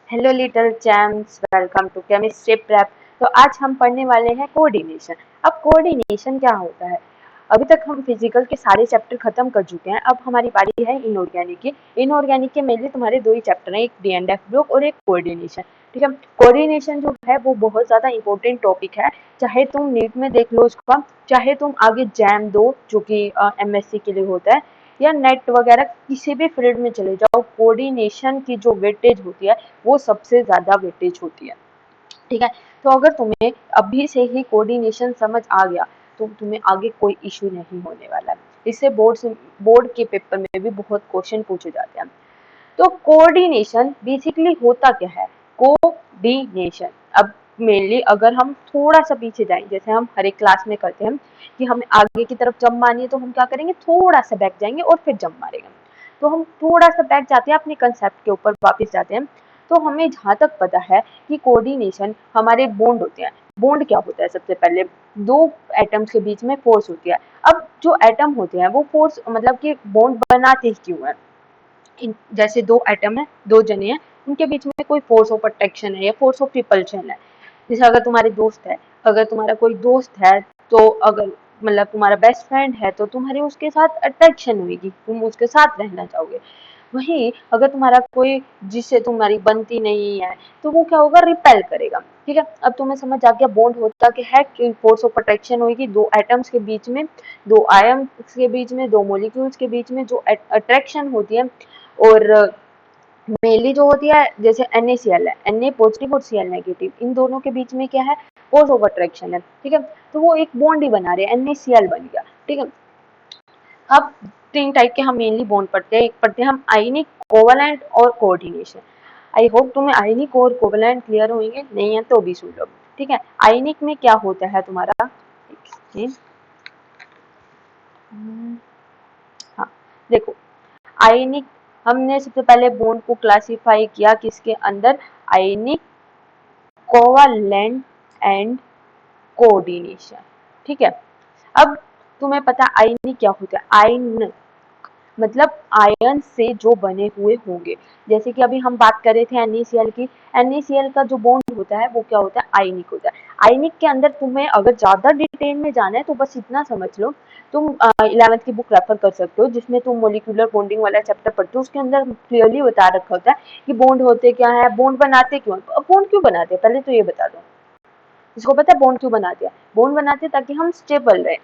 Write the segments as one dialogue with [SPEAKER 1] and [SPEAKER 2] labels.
[SPEAKER 1] Hello little champs, welcome to chemistry prep. तो आज हम पढ़ने वाले हैं कोऑर्डिनेशन। अब कोऑर्डिनेशन क्या होता है? अभी तक हम फिजिकल के सारे चैप्टर खत्म कर चुके हैं। अब हमारी बारी है इनऑर्गेनिक की। इनऑर्गेनिक के मेनली तुम्हारे दो ही चैप्टर हैं, एक डीएनएफ ब्लॉक और एक कोऑर्डिनेशन। ठीक है, कोऑर्डिनेशन जो है वो बहुत ज्यादा इंपॉर्टेंट टॉपिक है। चाहे तुम नीट में देख लो उसका, चाहे तुम आगे जैम दो जो कि एमएससी के लिए होता है, या नेट वगैरह किसी भी फील्ड में चले जाओ, कोऑर्डिनेशन की जो वेटेज होती है वो सबसे ज्यादा वेटेज होती है। ठीक है, तो अगर तुम्हें अभी से ही कोऑर्डिनेशन समझ आ गया तो तुम्हें आगे कोई इशू नहीं होने वाला है। इससे बोर्ड के पेपर में भी बहुत क्वेश्चन पूछे जाते हैं। तो कोऑर्डिनेशन बेसिकली होता क्या है? कोऑर्डिनेशन, अब मेनली अगर हम थोड़ा सा पीछे जाएं, जैसे हम हर एक क्लास में करते हैं कि हमें आगे की तरफ जंप मारनी है, तो हम क्या करेंगे, थोड़ा सा बैक जाएंगे और फिर जंप मारेंगे। तो हम थोड़ा सा बैक जाते हैं, अपने कंसेप्ट के ऊपर वापस जाते हैं। तो हमें जहां तक पता है कि कोऑर्डिनेशन हमारे बॉन्ड होते हैं। बॉन्ड क्या होता है? सबसे पहले दो एटम्स के बीच में फोर्स होती है। अब जो एटम होते हैं वो फोर्स मतलब कि बॉन्ड बनाते ही क्यों है? जैसे दो एटम है, दो जने हैं, उनके बीच में कोई फोर्स ऑफ अट्रैक्शन है या फोर्स ऑफ रिपल्शन है। जैसे अगर तुम्हारे दोस्त है, अगर तुम्हारा कोई दोस्त है, तो अगर मतलब तुम्हारा बेस्ट फ्रेंड है तो तुम्हारी उसके साथ अट्रैक्शन होगी, तुम उसके साथ रहना चाहोगे। वहीं अगर तुम्हारा कोई जिससे तुम्हारी बनती नहीं है तो वो क्या होगा, रिपेल करेगा। ठीक है, अब तुम्हें समझ आ गया बॉन्ड होता क्या है, कि फोर्स ऑफ अट्रैक्शन होगी दो एटम्स के बीच में, दो आयन्स के बीच में, दो मॉलिक्यूल्स के बीच में जो अट्रैक्शन होती है। और मेनली जो होती है, जैसे NaCl है, Na पॉजिटिव और Cl नेगेटिव, इन दोनों के बीच में क्या है, फोर्स ऑफ अट्रैक्शन है। ठीक है, तो वो एक बॉन्ड ही बना रहे हैं, NaCl बन गया। ठीक है, अब तीन टाइप के हम मेनली बॉन्ड पढ़ते हैं। एक पढ़ते हैं हम आयनिक, कोवलेंट और कोऑर्डिनेशन। आई होप तुम्हें आयनिक और कोवलेंट क्लियर होंगे, नहीं है तो भी सुन लो। ठीक है, आयनिक में क्या होता है तुम्हारा, हाँ देखो, आयनिक, हमने सबसे पहले बॉन्ड को क्लासिफाई किया किसके अंदर, आयनिक, कोवलेंट एंड कोऑर्डिनेशन। ठीक है, अब तुम्हें पता आयनिक क्या होता है? आयन मतलब आयन से जो बने हुए होंगे। जैसे कि अभी हम बात कर रहे थे NaCl की, NaCl का जो बॉन्ड होता है वो क्या होता है, आयनिक होता है। आयनिक के अंदर तुम्हें अगर ज्यादा डिटेल में जाना है तो बस इतना समझ लो, तुम 11th की बुक रेफर कर सकते हो जिसमें तुम मोलिकुलर बॉन्डिंग वाला चैप्टर पढ़ते हो। उसके अंदर क्लियरली बता रखा होता है कि बॉन्ड होते क्या है, बॉन्ड बनाते क्यों। अब बॉन्ड क्यों बनाते हैं पहले तो ये बता दो, इसको पता है बॉन्ड क्यों बनाते हैं? बॉन्ड बनाते हैं ताकि हम स्टेबल रहे।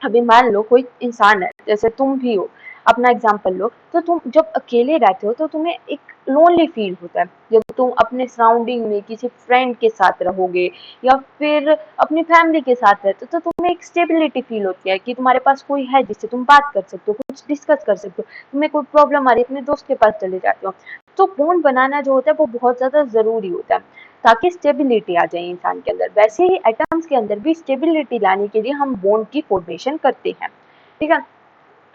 [SPEAKER 1] अभी मान लो कोई इंसान है, जैसे तुम भी हो, अपना एग्जाम्पल लो, तो तुम जब अकेले रहते हो तो तुम्हें एक लोनली फील होता है। जब तुम अपने सराउंडिंग में किसी फ्रेंड के साथ रहोगे या फिर अपनी फैमिली के साथ रहते हो तो तुम्हें एक स्टेबिलिटी फील होती है कि तुम्हारे पास कोई है जिससे तुम बात कर सकते हो, कुछ डिस्कस कर सकते हो। तुम्हें कोई प्रॉब्लम आ रही है, अपने दोस्त के पास चले जाते हो। तो बॉन्ड बनाना जो होता है वो बहुत ज्यादा जरूरी होता है ताकि स्टेबिलिटी आ जाए इंसान के अंदर। वैसे ही एटम्स के अंदर भी स्टेबिलिटी लाने के लिए हम बॉन्ड की फॉर्मेशन करते हैं। ठीक है,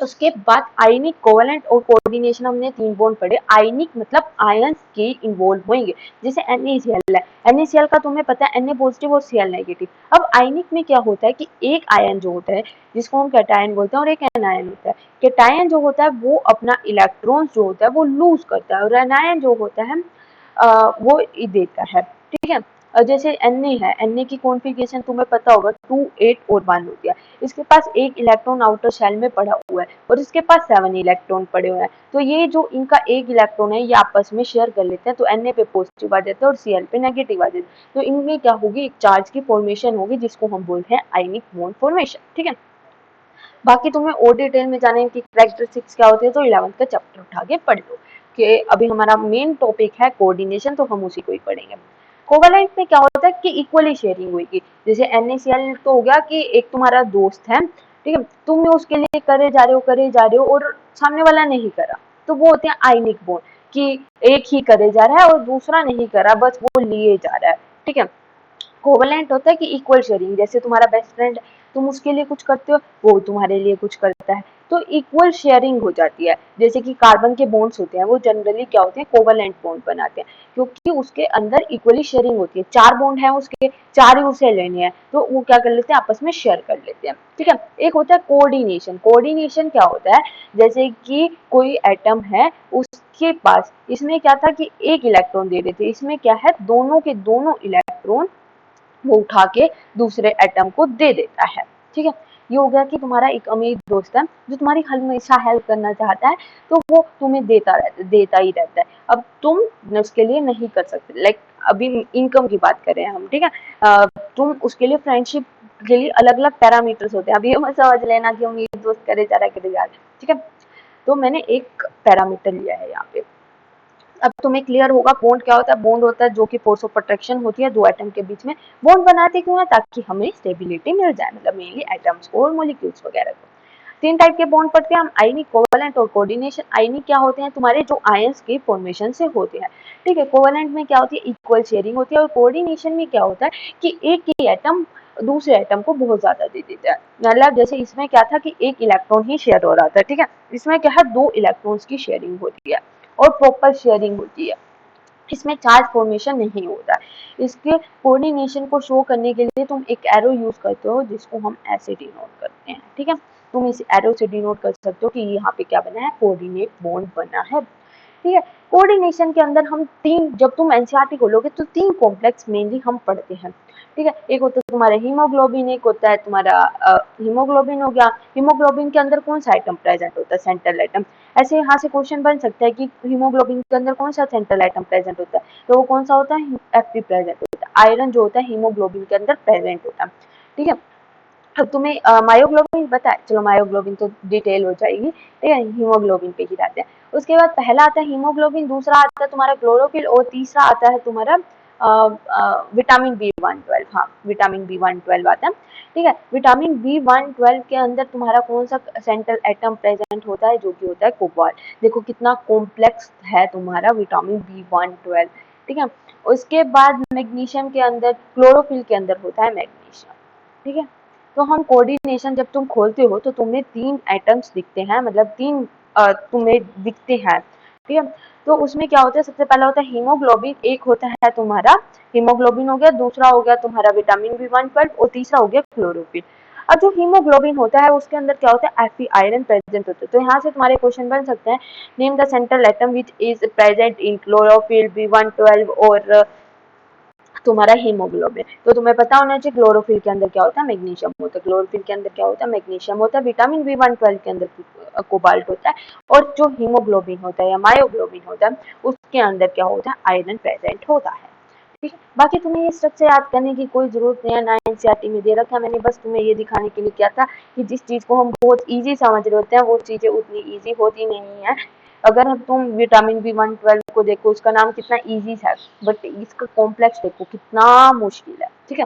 [SPEAKER 1] उसके बाद आयनिक, कोवलेंट और कोऑर्डिनेशन, हमने तीन बॉन्ड पढ़े। आयनिक मतलब आयंस के इन्वॉल्व होंगे, जैसे NaCl है, NaCl का तुम्हें पता है Na पॉजिटिव और Cl नेगेटिव। अब आयनिक में क्या होता है कि एक आयन जो होता है जिसको हम कैटायन बोलते हैं और एक एनायन होता है। कैटायन जो होता है वो अपना इलेक्ट्रॉन्स जो होता है वो लूज करता है और एनायन जो होता है वो देता है। ठीक है, जैसे Na है, Na की कॉन्फ़िगरेशन तुम्हें पता होगा 2 8 और 1 होती है। इसके पास एक इलेक्ट्रॉन आउटर शेल में पड़ा हुआ है और इसके पास 7 इलेक्ट्रॉन पड़े हुए हैं। तो ये जो इनका एक इलेक्ट्रॉन है ये आपस में शेयर कर लेते हैं, तो Na पे पॉजिटिव आ जाता है और Cl पे नेगेटिव आ जाता है। तो इनमें क्या होगी, एक चार्ज की फॉर्मेशन होगी जिसको हम बोलते हैं आयनिक बॉन्ड फॉर्मेशन। ठीक है, बाकी तुम्हें और डिटेल में जाने की कैरेक्टरिस्टिक्स क्या होती है तो 11th का चैप्टर उठा के पढ़ लो। कि अभी हमारा मेन टॉपिक है कोऑर्डिनेशन, तो हम उसी को ही पढ़ेंगे। कोवलेंट में क्या होता है कि इक्वली शेयरिंग होगी। जैसे NaCl तो हो गया कि एक तुम्हारा दोस्त है, ठीक है, तुम उसके लिए करे जा रहे हो और सामने वाला नहीं करा, तो वो होते हैं आयनिक बॉन्ड, कि एक ही करे जा रहा है और दूसरा नहीं करा, बस वो लिए जा रहा है। ठीक है, कोवलेंट होता है कि इक्वल शेयरिंग, जैसे तुम्हारा बेस्ट फ्रेंड तुम उसके लिए कुछ करते हो, वो तुम्हारे लिए कुछ करता है, तो इक्वल शेयरिंग हो जाती है। जैसे कि कार्बन के बॉन्ड्स होते हैं वो जनरली क्या होते हैं, कोवलेंट बॉन्ड बनाते हैं, क्योंकि उसके अंदर इक्वली शेयरिंग होती है। 4 बॉन्ड है उसके, 4 ही उसे लेने हैं, तो वो क्या कर लेते हैं, आपस में शेयर कर लेते हैं, ठीक है। एक होता है कोऑर्डिनेशन। कोऑर्डिनेशन क्या होता है, जैसे कि कोई एटम है, उसके पास, इसमें क्या था कि एक इलेक्ट्रॉन दे देते, इसमें क्या है, दोनों के दोनों इलेक्ट्रॉन वो उठा के दूसरे एटम को दे देता है, ठीक है। ये हो गया कि तुम्हारा एक अमीर दोस्त है जो तुम्हारी हमेशा हेल्प करना चाहता है, तो वो तुम्हें देता ही रहता है। अब तुम उसके लिए नहीं कर सकते, लाइक अभी इनकम की बात करें हम, ठीक है। तुम उसके लिए फ्रेंडशिप के लिए अलग अलग पैरामीटर्स होते हैं। अभी ये मत समझ लेना कि अमीर दोस्त करे जा रहा है, करे जा रहा है, ठीक है। तो मैंने एक पैरामीटर लिया है यहाँ पे। अब तुम्हें क्लियर होगा बॉन्ड क्या होता है। बॉन्ड होता है जो कि फोर्स ऑफ अट्रैक्शन होती है दो एटम के बीच में। बॉन्ड बनाते क्यों है, ताकि हमें स्टेबिलिटी मिल जाए, मतलब मेनली एटम्स को और मॉलिक्यूल्स वगैरह को। 3 टाइप के बॉन्ड पढ़ते हैं हम, आयनिक, कोवलेंट और कोऑर्डिनेशन। आयनिक क्या होते हैं, तुम्हारे जो आयंस के फॉर्मेशन से होते हैं, ठीक है। कोवलेंट में क्या होती है, इक्वल शेयरिंग होती है। और कोऑर्डिनेशन में क्या होता है कि एक ही एटम दूसरे एटम को बहुत ज्यादा दे देता है। मतलब जैसे इसमें क्या था कि एक इलेक्ट्रॉन ही शेयर हो रहा था, ठीक है। इसमें क्या है, 2 इलेक्ट्रॉन्स की शेयरिंग होती है और प्रॉपर शेयरिंग होती है। इसमें चार्ज फॉर्मेशन नहीं होता। इसके कोऑर्डिनेशन को शो करने के लिए तुम एक एरो यूज करते हो जिसको हम ऐसे डिनोट करते हैं, ठीक है। तुम इस एरो से डिनोट कर सकते हो कि यहाँ पे क्या बना है, कोऑर्डिनेट बॉन्ड बना है, ठीक है। कोऑर्डिनेशन के अंदर हम 3, जब तुम एनसीईआरटी खोलोगे तो 3 कॉम्प्लेक्स मेनली हम पढ़ते हैं, ठीक है। एक होता है तुम्हारा हीमोग्लोबिन, एक होता है तुम्हारा हीमोग्लोबिन हो गया। हीमोग्लोबिन के अंदर कौन सा आइटम प्रेजेंट होता है, सेंट्रल आइटम। ऐसे यहाँ से क्वेश्चन बन सकता है कि हीमोग्लोबिन के अंदर कौन सा सेंट्रल आइटम प्रेजेंट होता है, तो वो कौन सा होता है, एफपी प्रेजेंट होता है। आयरन जो होता है हीमोग्लोबिन के अंदर प्रेजेंट होता है, ठीक है। अब तुम्हें मायोग्लोबिन पता है, चलो मायोग्लोबिन तो डिटेल हो जाएगी, ठीक है। हीमोग्लोबिन पे ही रहते हैं। उसके बाद पहला आता है हीमोग्लोबिन, दूसरा आता है तुम्हारा क्लोरोफिल और तीसरा आता है तुम्हारा विटामिन B112। हाँ, विटामिन B112 आता है, ठीक है। विटामिन B112 के अंदर तुम्हारा कौन सा सेंट्रल एटम प्रेजेंट होता है, जो कि होता है कोबाल्ट। देखो कितना कॉम्प्लेक्स है तुम्हारा विटामिन B112, ठीक है। उसके बाद मैग्नीशियम के अंदर, क्लोरोफिल के अंदर होता है मैग्नीशियम, ठीक है। तो हम कोऑर्डिनेशन जब तुम खोलते हो तो तुम्हें 3 एटम्स दिखते हैं, मतलब 3 तुम्हें दिखते हैं, ठीक है। तो उसमें क्या होता है, सबसे पहला होता है हीमोग्लोबिन, एक होता है तुम्हारा हीमोग्लोबिन हो गया, दूसरा हो गया तुम्हारा विटामिन B112 और तीसरा हो गया क्लोरोफिल। अब जो हीमोग्लोबिन होता है उसके अंदर क्या होता है, Fe आयरन प्रेजेंट होता है। तो यहाँ से तुम्हारे क्वेश्चन बन सकते हैं, name the central atom which is present in chlorophyll, B112 और तुम्हारा हीमोग्लोबिन। तो तुम्हें पता होना चाहिए क्लोरोफिल के अंदर क्या होता है, मैग्नीशियम होता है। क्लोरोफिल के अंदर क्या होता है, मैग्नीशियम होता है। विटामिन B112 के अंदर कोबाल्ट होता है। और जो हीमोग्लोबिन होता है या मायोग्लोबिन होता है उसके अंदर क्या होता है, आयरन प्रेजेंट होता है, ठीक है। बाकी तुम्हें ये स्ट्रक्चर याद करने की कोई जरूरत नहीं है, ना एनसीईआरटी में दे रखा है। मैंने बस तुम्हें ये दिखाने के लिए किया था कि जिस चीज को हम बहुत इजी समझ रहे होते हैं वो चीजें उतनी इजी होती नहीं है। अगर हम तुम विटामिन B112 को देखो, उसका नाम कितना इजी है, बट इसका कॉम्प्लेक्स देखो कितना मुश्किल है, ठीक है।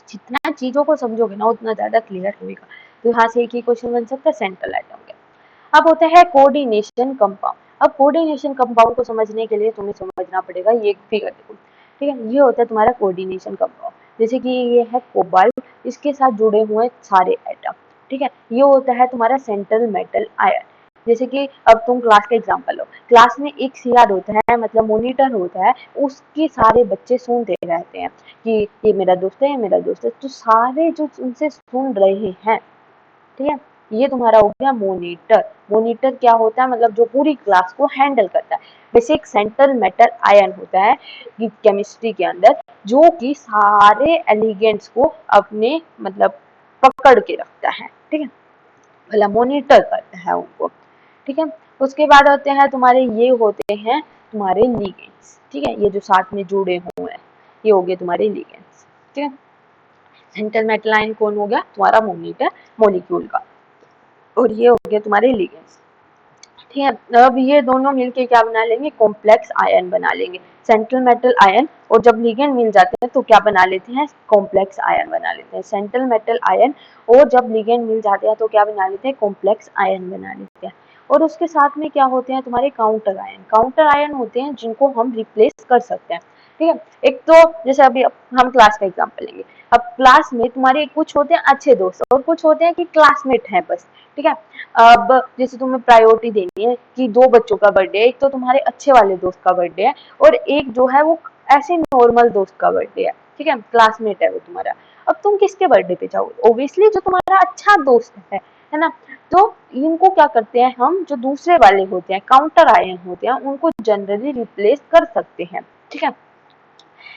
[SPEAKER 1] जितना चीजों को समझोगे ना उतना ज्यादा क्लियर होगा। तो यहाँ से एक ही क्वेश्चन बन सकता है, सेंट्रल एटम का। अब होता है कोऑर्डिनेशन कंपाउंड। अब कोऑर्डिनेशन कंपाउंड को समझने के लिए तुम्हें समझना पड़ेगा ये फिगर देखो, ठीक है। ये होता है तुम्हारा कोऑर्डिनेशन कंपाउंड। जैसे कि ये है कोबाल्ट, इसके साथ जुड़े हुए सारे एटम, ठीक है। ये होता है तुम्हारा सेंट्रल मेटल आयन। जैसे कि अब तुम क्लास का एग्जांपल लो, क्लास में एक सीआर होता है, मतलब मॉनिटर होता है, उसके सारे बच्चे सुनते रहते हैं कि ये मेरा दोस्त है, ये मेरा दोस्त है। तो सारे जो उनसे सुन रहे हैं, ठीक है, ये तुम्हारा हो गया मॉनिटर। मॉनिटर क्या होता है, मतलब जो पूरी क्लास को हैंडल करता है। वैसे एक सेंट्रल मेटल आयन होता है केमिस्ट्री के अंदर, जो कि सारे एलिगेंट्स को अपने मतलब पकड़ के रखता है, ठीक है, मतलब मॉनिटर करता है उनको, ठीक है। उसके बाद होते हैं तुम्हारे, ये होते हैं तुम्हारे लिगेंड्स, ठीक है। ये जो साथ में जुड़े हुए हैं ये हो गए तुम्हारे लिगेंड्स, ठीक है। सेंट्रल मेटल आयन कौन हो गया, तुम्हारा मॉनिटर मॉलिक्यूल का, और ये हो गया तुम्हारे लिगेंड्स, ठीक है। अब ये दोनों मिलके क्या बना लेंगे, कॉम्प्लेक्स आयन बना लेंगे, सेंट्रल मेटल आयन। और जब लिगेंड मिल जाते हैं तो क्या बना लेते हैं, कॉम्प्लेक्स आयन बना लेते हैं, सेंट्रल मेटल आयन। और जब लिगेंड मिल जाते हैं तो क्या बना लेते हैं, कॉम्प्लेक्स आयन बना लेते हैं। और उसके साथ में क्या होते हैं तुम्हारे काउंटर आयन। काउंटर आयन होते हैं जिनको हम रिप्लेस कर सकते हैं, ठीक है। एक तो जैसे अभी हम क्लास का एग्जांपल लेंगे, अब क्लास में तुम्हारे कुछ होते हैं अच्छे दोस्त और कुछ होते हैं कि क्लासमेट हैं बस, ठीक है। अब जैसे तुम्हें प्रायोरिटी देनी है कि दो बच्चों का बर्थडे है, एक तो तुम्हारे अच्छे वाले दोस्त का बर्थडे है और एक जो है वो ऐसे नॉर्मल दोस्त का बर्थडे है, ठीक है, क्लासमेट है वो तुम्हारा। अब तुम किसके बर्थडे पे जाओगे? ऑब्वियसली जो तुम्हारा अच्छा दोस्त है ना। तो इनको क्या करते हैं हम, जो दूसरे वाले होते हैं, काउंटर आयन होते हैं, उनको जनरली रिप्लेस कर सकते हैं, ठीक है।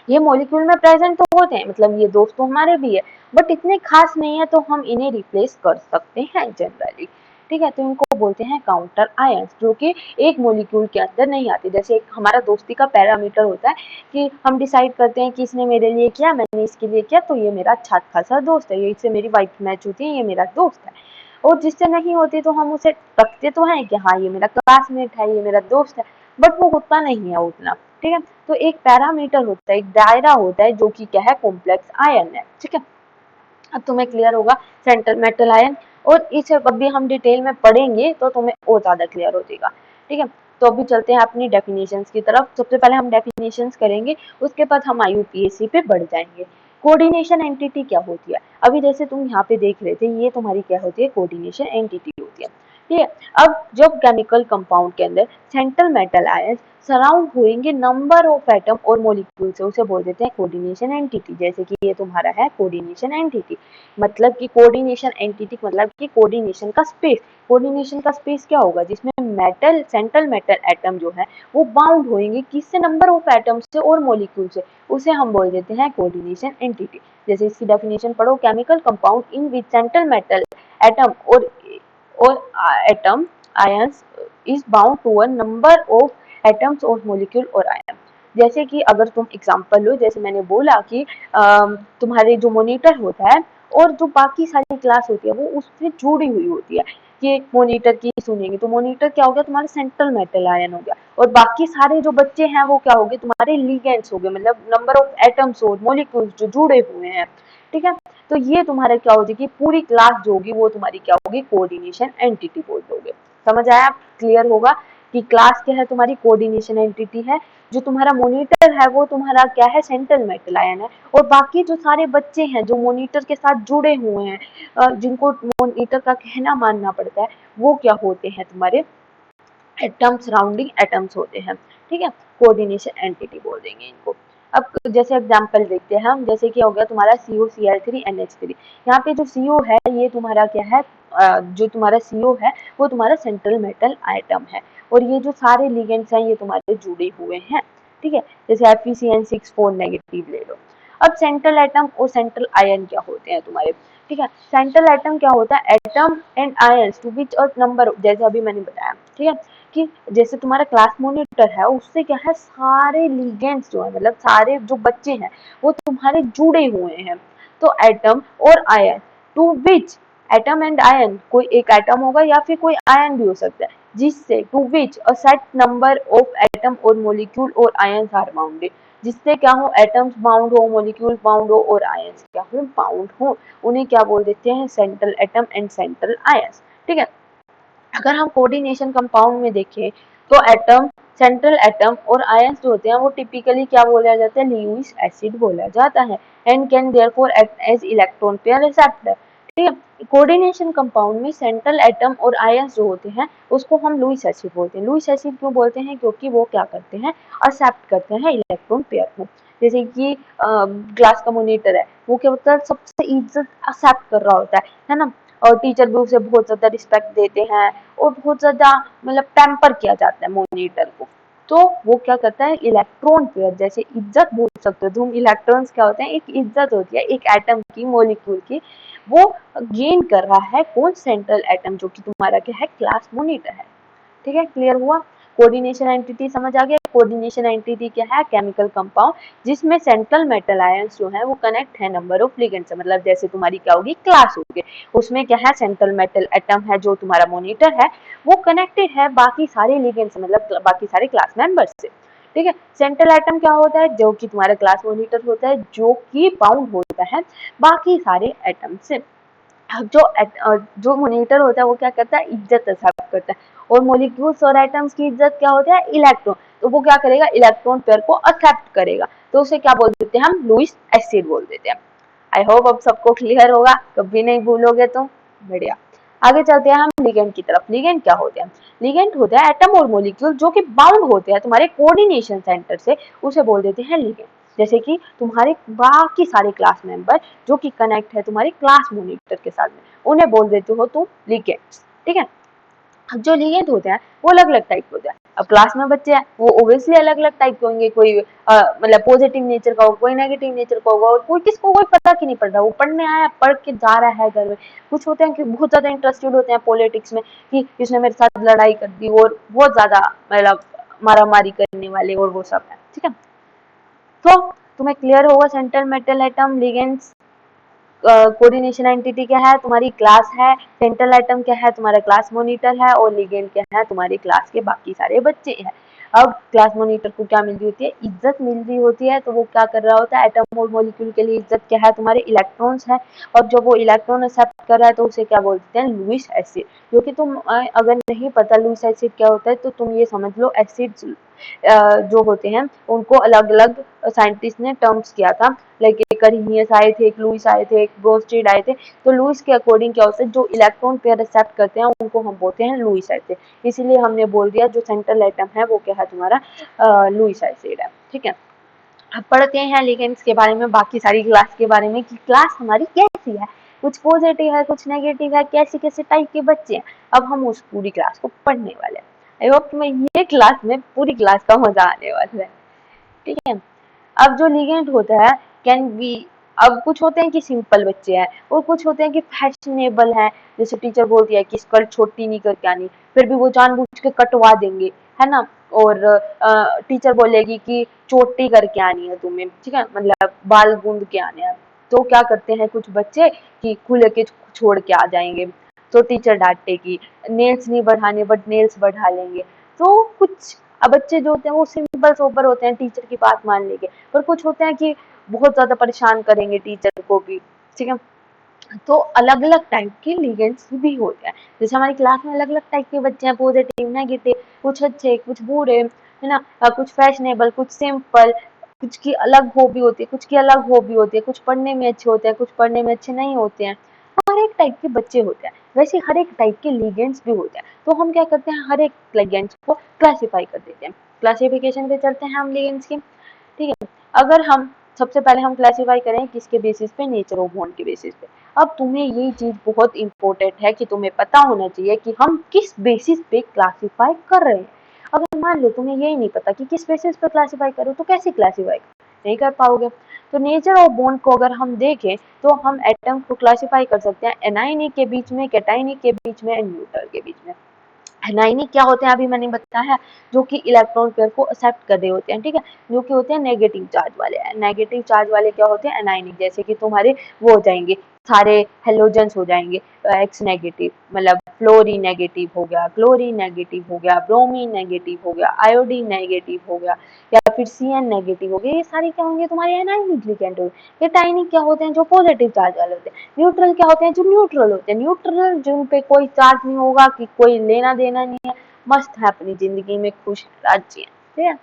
[SPEAKER 1] ये मॉलिक्यूल में प्रेजेंट तो होते हैं, मतलब ये दोस्त तो हमारे भी है, बट इतने खास नहीं है, तो हम इन्हें रिप्लेस कर सकते हैं जनरली, ठीक है। तो इनको बोलते हैं काउंटर आयंस, जो कि एक मॉलिक्यूल के अंदर नहीं आते। जैसे एक हमारा दोस्ती का पैरामीटर होता है कि हम डिसाइड करते हैं कि इसने मेरे लिए किया, मैंने इसके लिए किया, तो ये मेरा अच्छा खासा दोस्त है, ये इससे मेरी वाइफ मैच होती है, ये मेरा दोस्त है। और जिससे नहीं होती तो हम उसे रखते तो हैं कि हाँ ये मेरा क्लासमेट है, ये मेरा दोस्त है, बट वो होता नहीं है उतना, ठीक है। तो एक पैरामीटर होता है, एक दायरा होता है, जो कि क्या है, कॉम्प्लेक्स आयन है, ठीक है। अब तुम्हें क्लियर होगा सेंट्रल मेटल आयन, और इसे अभी हम डिटेल में पढ़ेंगे तो तुम्हें और ज्यादा क्लियर हो जाएगा, ठीक है। तो अभी चलते हैं अपनी डेफिनेशंस की तरफ। सबसे पहले हम डेफिनेशंस करेंगे, उसके बाद हम IUPAC पे बढ़ जाएंगे। कोऑर्डिनेशन एंटिटी क्या होती है? अभी जैसे तुम यहाँ पे देख रहे थे, ये तुम्हारी क्या होती है, कोऑर्डिनेशन एंटिटी होती है, ठीक है। अब जब केमिकल कंपाउंड के अंदर सेंट्रल मेटल आयन सराउंड होंगे नंबर ऑफ एटम और मॉलिक्यूल से, उसे बोल देते हैं कोऑर्डिनेशन एंटिटी। जैसे कि ये तुम्हारा है कोऑर्डिनेशन एंटिटी, मतलब कि कोऑर्डिनेशन एंटिटी मतलब कि कोऑर्डिनेशन का स्पेस। कोऑर्डिनेशन का स्पेस क्या होगा, जिसमें मेटल सेंट्रल मेटल एटम जो है वो बाउंड होंगे किससे, नंबर ऑफ एटम से और मॉलिक्यूल से, उसे हम बोल देते हैं कोऑर्डिनेशन एंटिटी। जैसे इसकी डेफिनेशन पढ़ो, chemical compound in which central metal atom और atom ions is bound to a number of atoms और मॉलिक्यूल और आयन। जैसे कि अगर तुम एग्जांपल लो, जैसे मैंने बोला कि तुम्हारे जो मॉनिटर होता है और जो बाकी सारी क्लास होती है वो उससे जुड़ी हुई होती है, कि मॉनिटर की सुनेंगे तो मॉनिटर क्या हो गया, तुम्हारा सेंट्रल मेटल आयन हो गया, और बाकी सारे जो बच्चे हैं वो क्या हो गए, तुम्हारे लिगेंड्स हो गए, मतलब नंबर ऑफ एटम्स और मॉलिक्यूल्स जो जुड़े हुए हैं, ठीक है। तो ये तुम्हारा क्या हो जाएगी, पूरी क्लास जो होगी वो तुम्हारी क्या होगी, कोऑर्डिनेशन एंटिटी बोल दोगे। समझ आया? क्लियर होगा कि क्लास क्या है, तुम्हारी कोऑर्डिनेशन एंटिटी है। जो तुम्हारा मॉनिटर है वो तुम्हारा क्या है, सेंट्रल मेटल आयन है, और बाकी जो सारे बच्चे हैं जो मॉनिटर के साथ जुड़े हुए हैं, जिनको मॉनिटर का कहना मानना पड़ता है, वो क्या होते हैं, तुम्हारे एटम सराउंडिंग एटम्स होते हैं, ठीक है। कोऑर्डिनेशन एंटिटी बोल देंगे इनको। अब जैसे एग्जांपल देखते हैं हम, जैसे कि हो गया तुम्हारा COCl3NH3। यहाँ पे जो CO है ये तुम्हारा क्या है, जो तुम्हारा CO है वो तुम्हारा सेंट्रल मेटल आइटम है, और ये जो सारे लिगेंड्स हैं ये तुम्हारे जुड़े हुए हैं, ठीक है। जैसे FeCN6 4 नेगेटिव ले लो। अब सेंट्रल एटम और सेंट्रल आयन क्या होते हैं तुम्हारे, ठीक है। सेंट्रल एटम क्या होता है, atom and ions to which a number, जैसे अभी मैंने बताया, ठीक है, कि जैसे तुम्हारा क्लास मॉनिटर है उससे क्या है, सारे लिगेंड्स जो है, मतलब सारे जो बच्चे हैं वो तुम्हारे जुड़े हुए हैं। तो एटम और ion to which, atom and ion, कोई एक एटम होगा या फिर कोई आयन भी हो सकता है, जिससे to which a set number of atom और मोलिक्यूल और आयंस आर बाउंडेड, जिससे क्या हो, एटम्स बाउंड हो, मोलिक्यूल बाउंड हो और आयंस क्या हो, बाउंड हो, उन्हें क्या बोल देते हैं, central atom and central ions, ठीक है। अगर हम कोऑर्डिनेशन कंपाउंड में देखें तो एटम, सेंट्रल एटम और आयंस जो होते हैं वो टिपिकली क्या बोला जाता है, लुईस एसिड बोला जाता है, and can therefore act as electron pair receptor, ठीक है। कोऑर्डिनेशन कंपाउंड में सेंट्रल एटम और आयंस जो होते हैं उसको हम लुईस एसिड बोलते हैं। लुईस एसिड क्यों बोलते हैं, क्योंकि वो क्या करते हैं, एक्सेप्ट करते हैं इलेक्ट्रॉन पेयर को। जैसे कि ग्लास का मॉनिटर है, वो क्या होता है, सबसे इज्जत एक्सेप्ट कर रहा होता है ना, और टीचर भी उसे बहुत ज्यादा रिस्पेक्ट देते हैं, और बहुत ज्यादा मतलब पैम्पर किया जाता है मॉनिटर को। तो वो क्या करता है, इलेक्ट्रॉन पेयर, जैसे इज्जत बोल सकते हो तुम, इलेक्ट्रॉन्स क्या होते हैं, एक इज्जत होती है एक एटम की, मॉलिक्यूल की, वो गेन कर रहा है कौन, सेंट्रल एटम, जो कि तुम्हारा क्या है, क्लास मॉनिटर है, ठीक है। क्लियर हुआ? कोऑर्डिनेशन एंटिटी समझ आ गया। कोऑर्डिनेशन एंटिटी क्या है, केमिकल कंपाउंड जिसमें सेंट्रल मेटल आयंस जो है वो कनेक्ट है नंबर ऑफ लिगेंड से, मतलब जैसे तुम्हारी क्या होगी, क्लास होगी, उसमें क्या है, सेंट्रल मेटल एटम है जो तुम्हारा मॉनिटर है, वो कनेक्टेड है बाकी सारे लिगेंड से, मतलब बाकी सारे क्लास मेंबर्स से, ठीक है। सेंट्रल एटम क्या होता है, जो कि तुम्हारा क्लास मॉनिटर होता है, जो कि बाउंड होता है बाकी सारे एटम से। जो मॉनिटर होता है वो क्या करता है, इज्जत एक्सेप्ट करता है, और मॉलिक्यूल्स और एटम्स की इज्जत क्या होता है, इलेक्ट्रॉन, तो वो क्या करेगा, इलेक्ट्रॉन पेयर को एक्सेप्ट करेगा, तो उसे क्या बोल देते हैं हम, लुईस एसिड बोल देते हैं। आई होप अब सबको क्लियर होगा, कभी नहीं भूलोगे तुम। बढ़िया, आगे चलते हैं हम लिगेंड की तरफ। लिगेंड क्या होते हैं? लिगेंड होते हैं एटम और मॉलिक्यूल जो कि बाउंड होते हैं तुम्हारे कोऑर्डिनेशन सेंटर से, उसे बोल देते हैं लिगेंड। जैसे कि तुम्हारे बाकी सारे क्लास मेंबर जो कि कनेक्ट है तुम्हारे क्लास मॉनिटर के साथ में, उन्हें बोल देते हो तुम लिगेंड्स, ठीक है। अब जो लिगेंड होते हैं वो अलग अलग टाइप के होते हैं। अब क्लास में बच्चे हैं वो ओब्वियसली अलग अलग टाइप के होंगे, कोई मतलब पॉजिटिव नेचर का होगा, कोई नेगेटिव नेचर का होगा, और कोई किसको कोई पता की नहीं पड़ रहा, वो पढ़ने आया पढ़ के जा रहा है घर में। कुछ होते हैं कि बहुत ज्यादा इंटरेस्टेड होते हैं पॉलिटिक्स में कि इसने मेरे साथ लड़ाई कर दी, और बहुत ज्यादा मतलब मारा मारी करने वाले, और वो सब है, ठीक है। तो तुम्हें क्लियर होगा central metal atom, ligands, coordination entity क्या है तुम्हारी क्लास है, सेंट्रल आइटम क्या है तुम्हारा क्लास मॉनिटर है, और लिगेंड क्या है तुम्हारी क्लास के बाकी सारे बच्चे हैं। अब क्लास मॉनिटर को क्या मिल रही होती है? इज्जत मिल रही होती है। तो वो क्या कर रहा होता है? एटम और मॉलिक्यूल के लिए इज्जत क्या है? तुम्हारे इलेक्ट्रॉन्स है। और जब वो इलेक्ट्रॉन एक्सेप्ट कर रहा है तो उसे क्या बोलते हैं? Lewis acid. क्योंकि तुम अगर नहीं पता लुईस एसिड क्या होता है तो तुम ये समझ लो एसिड्स जो होते हैं उनको अलग अलग साइंटिस्ट ने टर्म्स किया था। लाइक एक अरीनियस आए थे, एक लुईस आए थे, एक ब्रोस्टेड आए थे। तो लुईस के अकॉर्डिंग क्या होता है? जो इलेक्ट्रॉन पेयर एक्सेप्ट करते हैं उनको हम बोलते हैं लुईस एसिड। इसीलिए हमने बोल दिया जो सेंट्रल एटम है वो क्या है तुम्हारा? लुईस एसिड है, ठीक है। अब पढ़ते हैं लिगेंड्स के बारे में, बाकी सारी क्लास के बारे में कि क्लास हमारी कैसी है, कुछ पॉजिटिव है, कुछ नेगेटिव है, कैसे कैसे टाइप के बच्चे हैं। अब हम उस पूरी क्लास को पढ़ने वाले हैं। आई होप तुम्हें ये क्लास में पूरी क्लास का मजा आने वाला है, ठीक है। अब जो लिगेंड होता है कैन बी, अब कुछ होते हैं कि सिंपल बच्चे हैं और कुछ होते हैं कि फैशनेबल हैं। जैसे टीचर बोलती है कि स्कर्ट छोटी नहीं करके आनी, फिर भी वो जानबूझ के कटवा देंगे, है ना। और टीचर बोलेगी कि चोटी करके आनी है तुम्हें, ठीक है, मतलब बाल गूंद के आने हैं। तो क्या करते हैं कुछ बच्चे कि खुले के छोड़ के आ जाएंगे, तो टीचर डांटेगी। नेल्स नहीं बढ़ाने बट नेल्स बढ़ा लेंगे। तो कुछ अब बच्चे जो होते हैं वो सिंपल सोबर होते हैं, टीचर की बात मान लेंगे। पर कुछ होते हैं कि बहुत ज्यादा परेशान करेंगे टीचर को भी, ठीक है। तो अलग अलग टाइप के लिगेंड्स भी होते हैं। जैसे हमारी क्लास में अलग अलग टाइप के बच्चे हैं, पॉजिटिव नेगेटिव, कुछ अच्छे कुछ बुरे, है ना। कुछ फैशनेबल कुछ सिंपल, कुछ की अलग हॉबी होती है, कुछ की अलग हॉबी होती है, कुछ पढ़ने में अच्छे होते हैं, कुछ पढ़ने में अच्छे नहीं होते हैं। हर एक टाइप के बच्चे होते हैं, वैसे हर एक टाइप के लिगेंड्स भी होते हैं। तो हम क्या करते हैं? हर एक लिगेंड्स को क्लासिफाई कर देते हैं। क्लासिफिकेशन पे चलते हैं हम लिगेंड्स की, ठीक है। अगर हम सबसे पहले हम क्लासिफाई करें किसके बेसिस पे? नेचर ऑफ बॉन्ड के बेसिस पे। अब तुम्हें ये चीज बहुत इंपॉर्टेंट है कि तुम्हें पता होना चाहिए कि हम किस बेसिस पे क्लासिफाई कर रहे हैं। अगर मान लो तुम्हें यही नहीं पता कि किस बेसिस पे क्लासिफाई करो तो कैसे क्लासिफाई नहीं कर पाओगे। तो नेचर ऑफ बॉन्ड को अगर हम देखें तो हम एटम को क्लासिफाई कर सकते हैं एनायनिक के बीच में, कैटायनिक के बीच में, एंड न्यूट्रल के बीच में। एनायनिक क्या होते हैं अभी मैंने बताया, जो कि इलेक्ट्रॉन पेयर को एक्सेप्ट कर रहे होते हैं, ठीक है, जो कि होते हैं नेगेटिव चार्ज वाले। नेगेटिव चार्ज वाले क्या होते हैं? एनायनिक। जैसे कि तुम्हारे वो हो जाएंगे सारे हेलोजेंस हो जाएंगे एक्स नेगेटिव, मतलब फ्लोरीन नेगेटिव हो गया, क्लोरीन नेगेटिव हो गया, ब्रोमीन नेगेटिव हो गया, आयोडीन नेगेटिव हो गया, या फिर CN नेगेटिव हो गया। ये सारे क्या होंगे? तुम्हारे एनायनिक लिगेंड होंगे। कैटायनिक क्या होते हैं? जो पॉजिटिव चार्ज वाले होते हैं। न्यूट्रल क्या होते हैं? जो न्यूट्रल होते हैं। न्यूट्रल जिन पे कोई चार्ज नहीं होगा, कि कोई लेना देना नहीं है, मस्त है अपनी जिंदगी में, खुश राज्य है, ठीक है।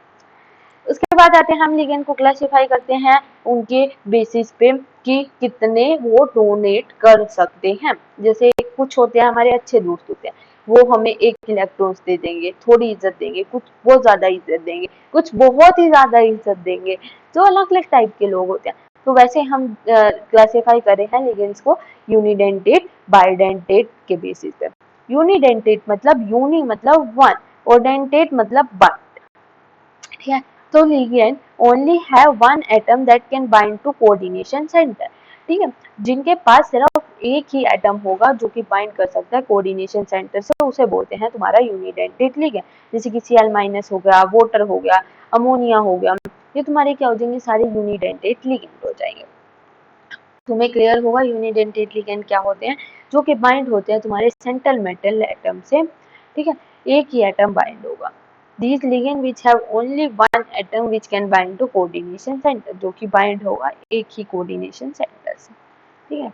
[SPEAKER 1] उसके बाद आते हैं हम लिगेंड को क्लासिफाई करते हैं उनके बेसिस पे कि कितने वो डोनेट कर सकते हैं। जैसे कुछ होते हैं हमारे अच्छे दोस्त होते हैं, वो हमें एक इलेक्ट्रॉन्स दे देंगे, थोड़ी इज्जत देंगे, कुछ बहुत ज्यादा इज्जत देंगे, कुछ बहुत ही ज्यादा इज्जत देंगे। जो अलग अलग टाइप के लोग होते हैं। तो वैसे हम क्लासिफाई कर रहे हैं लिगेंड्स को यूनिडेंटेट बाइडेंटेट के बेसिस पे। यूनिडेंटेट मतलब यूनि मतलब वन, और डेंटेट मतलब वन, ठीक है। तो ligand only have one atom that can bind to coordination centre, ठीक है। जिनके पास सिर्फ एक ही एटम होगा जो कि बाइंड कर सकता है कोऑर्डिनेशन सेंटर से, उसे बोलते हैं तुम्हारा यूनिडेंटेट लिगेंड। जैसे कि Cl- हो गया, वाटर हो गया, अमोनिया हो गया, ये तुम्हारे क्या हो जाएंगे? सारे यूनिडेंटेट लिगेंड हो जाएंगे। तुम्हें क्लियर होगा यूनिडेंटेट लिगेंड क्या होते हैं? जो कि बाइंड होते हैं तुम्हारे सेंट्रल मेटल एटम से, ठीक है। एक ही एटम बाइंड होगा। These ligands which have only one atom which can bind to coordination center, जो कि बाइंड होगा एक ही कोऑर्डिनेशन सेंटर से, ठीक है।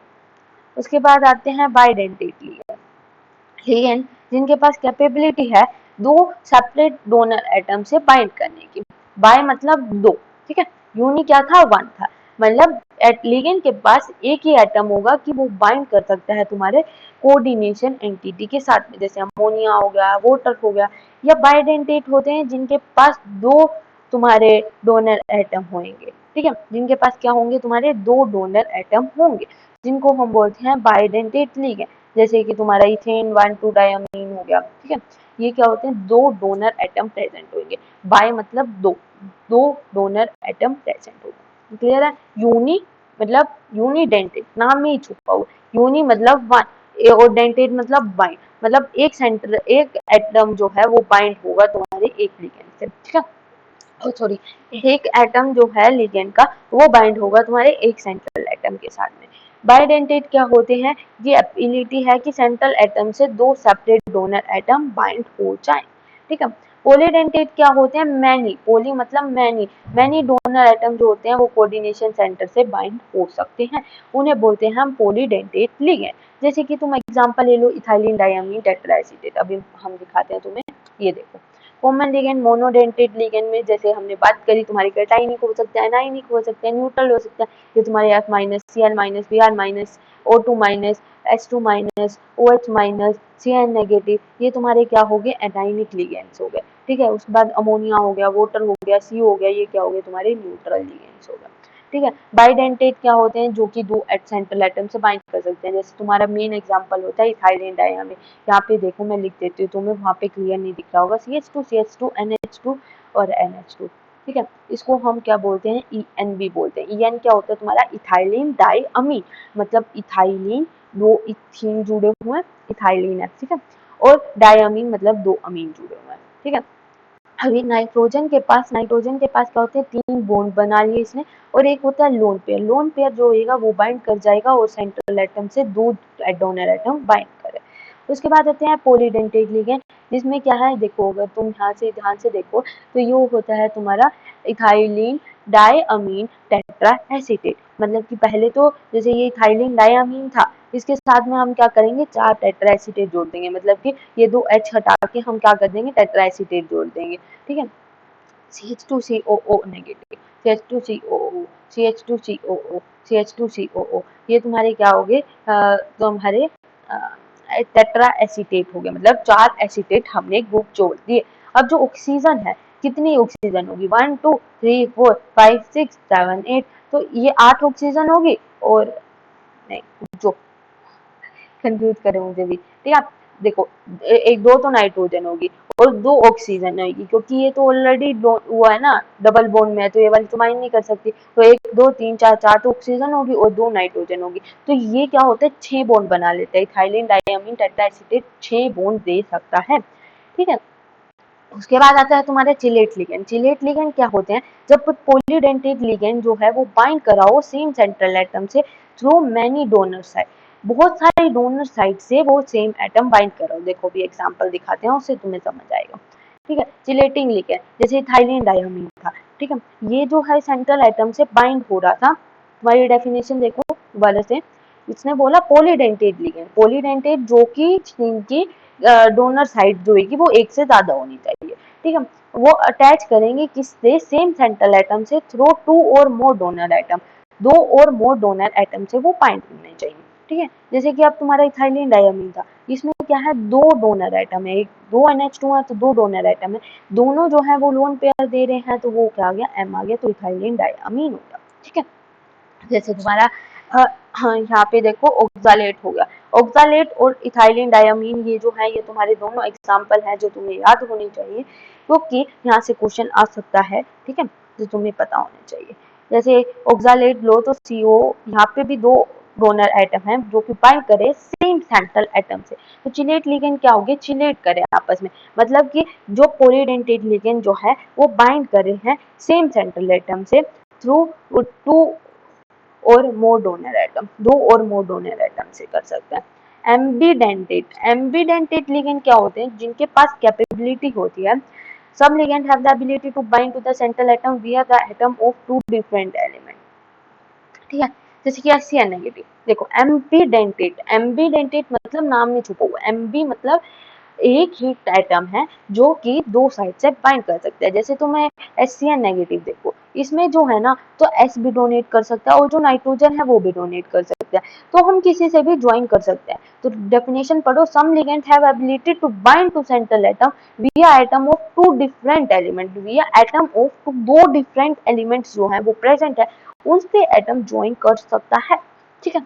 [SPEAKER 1] उसके बाद आते हैं बाइडेंटेट लिगेंड। लिगेंड जिनके पास कैपेबिलिटी है दो सेपरेट डोनर एटम से बाइंड करने की। बाय मतलब दो, ठीक है। यूनि क्या था? वन था। मतलब लिगेंड के पास एक ही एटम होगा कि वो बाइंड कर सकता है तुम्हारे कोऑर्डिनेशन एंटिटी के साथ में, जैसे अमोनिया हो गया, वाटर हो गया, या बाइडेंटेट होते हैं जिनके पास दो तुम्हारे डोनर एटम होंगे, ठीक है, जिनके पास क्या होंगे, तुम्हारे दो डोनर एटम होंगे, जिनको हम बोलते हैं बाइडेंटेट लिगेंड, जैसे कि तुम्हारा इथेन 1,2 डायमीन हो गया, ठीक है, ये क्या होते हैं, दो डोनर एटम प्रेजेंट होंगे, बाय मतलब दो, दो डोनर एटम प्रेजेंट होगा, क्लियर है। यूनी मतलब यूनिडेंटेट, नाम में ही छुपा हुआ, यूनी मतलब वन और डेंटेट मतलब बाइंड, मतलब एक सेंटर, एक एटम जो है वो बाइंड होगा तुम्हारे एक लिगेंड से, ठीक है, सॉरी, एक एटम जो है लिगेंड का वो बाइंड होगा तुम्हारे एक सेंट्रल एटम के साथ में। बाइडेंटेट क्या होते हैं, ये एबिलिटी है कि सेंट्रल एटम से दो सेपरेट डोनर एटम बाइंड हो जाएं, ठीक है। पॉलीडेंटेट क्या होते हैं, मैनी, पोली मतलब मैनी, मैनी डोनर एटम जो होते हैं वो कोऑर्डिनेशन सेंटर से बाइंड हो सकते हैं, उन्हें बोलते हैं हम पॉलीडेंटेट लिगेंड। जैसे कि तुम एग्जांपल ले लो इथाइलिन डायमीन टेट्राएसिटेट, अभी हम दिखाते हैं तुम्हें, ये देखो कॉमन लिगेंड मोनोडेंटेट लिगेंड में जैसे हमने बात करी, तुम्हारी कैटाइनिक हो सकता है, एनाइनिक हो सकता है, न्यूट्रल हो सकता है, ये तुम्हारे F minus, Cl minus, Br minus, O2 minus, H2 minus, OH minus, Cn negative, ये तुम्हारे क्या हो गए, एनाइनिक लिगेंड्स हो गए, ठीक है। उसके बाद अमोनिया हो गया, वाटर हो गया, सी हो गया, ये क्या हो गए तुम्हारे न्यूट्रल लिगेंड्स हो गए, ठीक है। बाइडेंटेट क्या होते हैं, जो कि दो सेंट्रल एटम से बाइंड कर सकते हैं, जैसे तुम्हारा मेन एग्जांपल होता है इथाइलिन डायमीन, यहाँ पे देखो मैं लिख देती हूँ तुम्हें, वहाँ पे क्लियर नहीं दिख रहा होगा, CH2 NH2 और NH2, ठीक है। इसको हम क्या बोलते हैं, EN भी बोलते हैं। EN क्या होता है तुम्हारा, इथाइलिन डाइअमीन, मतलब इथाइलिन दो इथीन जुड़े हुए हैं, इथाइलिन है, ठीक है, और डाइअमीन मतलब दो अमीन जुड़े हुए हैं, ठीक है। अभी नाइट्रोजन के पास क्या होते हैं, तीन बॉन्ड बना लिए इसने, और एक होता है लोन पेयर, लोन पेयर जो होगा वो बाइंड कर जाएगा और सेंट्रल एटम से दो डोनर एटम बाइंड करे। उसके बाद आते हैं पॉलीडेंटेट लिगेंड, जिसमें क्या है, देखो अगर तुम यहाँ से ध्यान से देखो तो ये होता है तुम्हारा इथाइलिन डाइअमीन टेट्रा एसीटेट, मतलब कि पहले तो जैसे ये इथाइलिन डाइअमीन था, इसके साथ में हम क्या करेंगे, चार टेट्रा एसीटेट जोड़ देंगे, मतलब कि ये दो H हटा के हम क्या कर देंगे, टेट्रा एसीटेट जोड़ देंगे, ठीक है। CH2COO negative, CH2COO, CH2COO, CH2COO, ये तुम्हारे क्या हो गए, तुम्हारे टेट्रा एसीटेट हो गए, मतलब चार एसीटेट हमने ग्रुप जोड़ दिए। अब जो ऑक्सीजन है, कितनी ऑक्सीजन होगी, 1 2 3 4 5 6 7 8, तो ये 8 ऑक्सीजन होगी, और नहीं जो कंफ्यूज करे मुझे भी, ठीक है। देखो एक दो तो नाइट्रोजन होगी और दो ऑक्सीजन होगी, क्योंकि ये तो ऑलरेडी हुआ है ना, डबल बॉन्ड में है, तो ये वाली तो माइन नहीं कर सकती, तो एक दो तीन चार, चार तो ऑक्सीजन होगी और दो नाइट्रोजन होगी, तो ये क्या होता है, 6 बॉन्ड बना लेता है, इथाइलिन डाइअमीन टेट्राएसिटेट 6 बॉन्ड दे सकता है, ठीक है। उसके बाद आता है तुम्हारे चिलेट लिगेंड। चिलेट लिगेंड क्या होते हैं, जब पॉलीडेंटेट लिगेंड जो है वो बाइंड कराओ सेम सेंट्रल एटम से थ्रू मैनी डोनर साइड, बहुत सारे डोनर साइड से वो सेम एटम बाइंड कराओ, देखो भी एग्जांपल दिखाते हैं, उससे तुम्हें समझ आएगा, ठीक है। चिलेटिंग लिगेंड जैसे इथाइलिन डायमीन था, ठीक है, ये जो है सेंट्रल एटम से बाइंड हो रहा था, तुम्हारी डेफिनेशन देखो दोबारा से, इसने बोला पॉलीडेंटेट लिगेंड, पॉलीडेंटेट जो कि इनकी डोनर साइड जो है वो एक से ज्यादा होनी चाहिए, ठीक है, वो अटैच करेंगे किससे, सेम सेंट्रल एटम से थ्रू टू और मोर डोनर एटम, दो और मोर डोनर एटम से वो बाइंड होने चाहिए, ठीक है। जैसे कि अब तुम्हारा इथाइलिन डायमीन था, इसमें क्या है, दो डोनर एटम है, एक दो NH2 है तो दो डोनर एटम है, दोनों जो है वो लोन पेयर दे रहे हैं, तो वो क्या आ गया, M आ गया, तो इथाइलिन डायमीन हो गया, ठीक है। जैसे तुम्हारा हाँ यहाँ पे देखो ऑक्सालेट हो गया, ऑक्सालेट और इथाइलिन डायमीन, ये जो है ये तुम्हारे दोनों एग्जांपल हैं जो तुम्हें याद होनी चाहिए, क्योंकि यहाँ से क्वेश्चन आ सकता है, ठीक है, जो तुम्हें पता होना चाहिए। जैसे ऑक्सालेट लो तो CO, यहाँ पे भी दो डोनर एटम है जो कि बाइंड करे सेम सेंट्रल एटम से, तो चिलेट लिगेंड क्या हो गया, चिलेट करे आपस में, मतलब कि जो पॉलीडेंटेट लिगेंड जो है वो बाइंड करे हैं सेम सेंट्रल एटम से थ्रू टू और मोर डोनर एटम, दो और मोर डोनर एटम से कर सकते हैं। एम्बीडेंटेट लिगेंड क्या होते हैं, जिनके पास कैपेबिलिटी होती है, some ligand have the ability to bind to the central atom via the atom of two different element, ठीक है, जैसे कि HCl नेगेटिव, देखो एम्बीडेंटेट मतलब नाम में छुपा हुआ, एमबी मतलब एक ही एटम है जो कि दो साइड से बाइंड कर सकते हैं, जैसे तुम्हें HCl नेगेटिव देखो, इसमें जो है ना तो S भी डोनेट कर सकता है और जो नाइट्रोजन है वो भी डोनेट कर सकता है, तो हम किसी से भी ज्वाइन कर सकते हैं। तो डेफिनेशन पढ़ो, some ligand have ability to bind to central atom via atom of two different element, via atom of दो डिफरेंट एलिमेंट्स जो है वो प्रेजेंट है उनसे एटम ज्वाइन कर सकता है। ठीक है,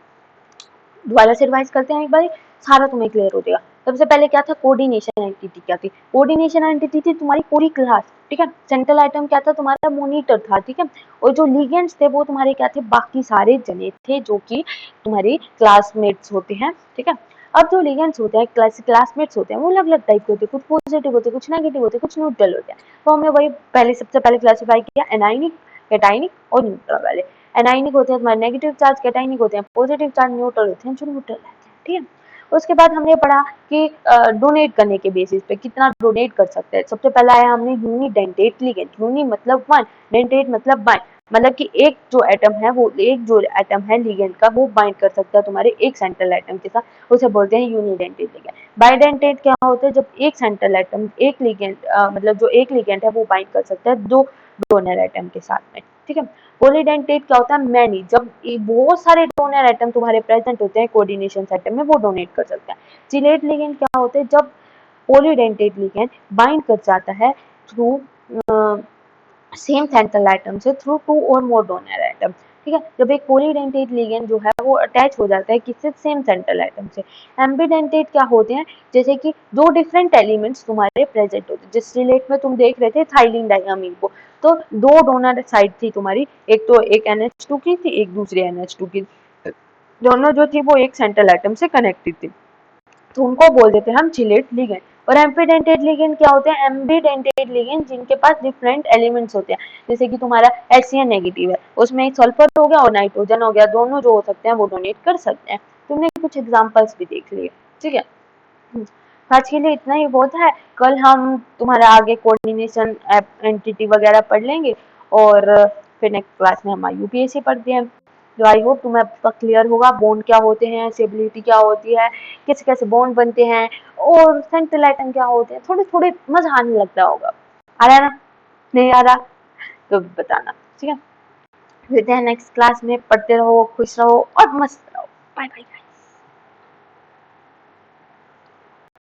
[SPEAKER 1] दोबारा से रिवाइज करते हैं एक बार, सारा तुम्हें क्लियर हो जाएगा। सबसे पहले क्या था, कोऑर्डिनेशन एंटिटी क्या थी, कोऑर्डिनेशन एंटिटी थी तुम्हारी पूरी क्लास, ठीक है। सेंट्रल आइटम क्या था, तुम्हारा मॉनिटर था, ठीक है। और जो लिगेंड्स थे वो तुम्हारे क्या थे, बाकी सारे जने थे जो कि तुम्हारे क्लासमेट्स होते हैं, ठीक है। अब जो लिगेंड्स होते हैं क्लासमेट्स होते हैं वो अलग अलग टाइप के होते हैं, कुछ पॉजिटिव होते हैं, कुछ नेगेटिव होते हैं, कुछ न्यूट्रल होते हैं। तो हमने वही पहले सबसे पहले क्लासीफाई किया एनायनिक, कैटायनिक और न्यूट्रल वाले। एनायनिक होते हैं तुम्हारे नेगेटिव चार्ज, कैटायनिक होते हैं पॉजिटिव चार्ज, न्यूट्रल होते हैं जो न्यूट्रल रहते हैं, ठीक है। उसके बाद हमने पढ़ा कि डोनेट करने के बेसिस पे कितना डोनेट कर सकते हैं। सबसे पहला आया हमने यूनिडेंटेट लिगेंड, यूनि मतलब वन, डेंटेट मतलब बाइंड, मतलब कि एक जो एटम है वो एक जो एटम है लिगेंड का वो बाइंड कर सकता है तुम्हारे एक सेंट्रल एटम के साथ, उसे बोलते हैं यूनिडेंटेट लिगेंड। बाइडेंटेट क्या होता है, जब एक सेंट्रल एटम एक लिगेंड मतलब जो एक लिगेंड है वो बाइंड कर सकता है दो डोनर एटम के साथ में, ठीक है। पॉलीडेंटेट क्या होता है, मैनी, जब बहुत सारे डोनर एटम तुम्हारे प्रेजेंट होते हैं कोऑर्डिनेशन सेटअप में वो डोनेट कर सकते हैं। चिलेट लिगेंड क्या होते हैं, जब पॉलीडेंटेट लिगेंड बाइंड कर जाता है थ्रू सेम सेंट्रल एटम से थ्रू टू और मोर डोनर एटम, ठीक है। जब एक पॉलीडेंटेट लिगेंड जो है वो अटैच हो जाता है किससे, सेम सेंट्रल एटम से। एम्बीडेंटेट क्या होते हैं, जैसे कि दो डिफरेंट एलिमेंट्स तुम्हारे प्रेजेंट होते हैं, जिस रिलेट में तुम देख रहे थे थाइलिन डायमीन को, तो दो डोनर साइड थी तुम्हारी, एक तो एक NH2 की थी, एक दूसरी NH2 की, दोनों जो थी वो एक सेंट्रल एटम से कनेक्टेड थी, तो उनको बोल देते हैं हम चिलेट लिगेंड। और एम्फीडेंटेट लिगेंड क्या होते हैं, एम्बीडेंटेट लिगेंड जिनके पास डिफरेंट एलिमेंट्स होते हैं, जैसे कि तुम्हारा HCN नेगेटिव है, उसमें एक सल्फर हो गया और नाइट्रोजन हो गया, दोनों जो हो सकते हैं वो डोनेट कर सकते हैं। तुमने कुछ एग्जांपल्स भी देख लिए, ठीक है। आज के लिए इतना ही बहुत है, कल हम तुम्हारा आगे कोऑर्डिनेशन एंटिटी वगैरह पढ़ लेंगे और फिर नेक्स्ट क्लास में हम UPSC पढ़ते हैं। तो आई होप तुम्हें अब तक क्लियर होगा बॉन्ड क्या होते हैं, स्टेबिलिटी क्या होती है, कैसे कैसे बॉन्ड बनते हैं और सेंट्रल एटम क्या होते हैं, थोड़े थोड़े मजा आने लगता होगा। आ रहा है ना, नहीं आ रहा तो बताना, ठीक है। मिलते हैं नेक्स्ट क्लास में, पढ़ते रहो, खुश रहो और मस्त रहो। Bye bye.